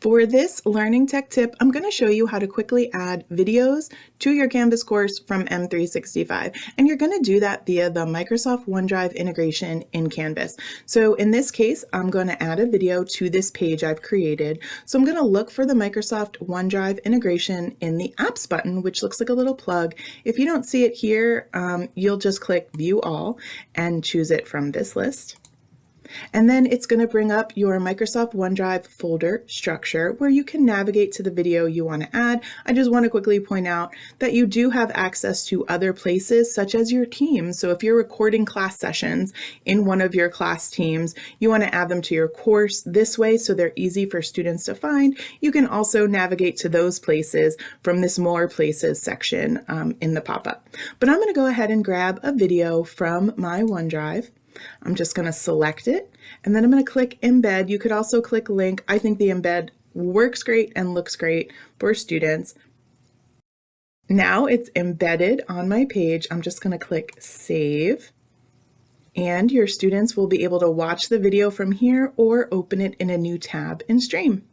For this learning tech tip, I'm going to show you how to quickly add videos to your Canvas course from M365. And you're going to do that via the Microsoft OneDrive integration in Canvas. So in this case, I'm going to add a video to this page I've created. So I'm going to look for the Microsoft OneDrive integration in the Apps button, which looks like a little plug. If you don't see it here, you'll just click View All and choose it from this list. And then it's going to bring up your Microsoft OneDrive folder structure where you can navigate to the video you want to add. I just want to quickly point out that you do have access to other places such as your teams. So if you're recording class sessions in one of your class teams, you want to add them to your course this way so they're easy for students to find. You can also navigate to those places from this More Places section in the pop-up. But I'm going to go ahead and grab a video from my OneDrive. I'm just going to select it, and then I'm going to click Embed. You could also click Link. I think the embed works great and looks great for students. Now it's embedded on my page. I'm just going to click Save, and your students will be able to watch the video from here or open it in a new tab in Stream.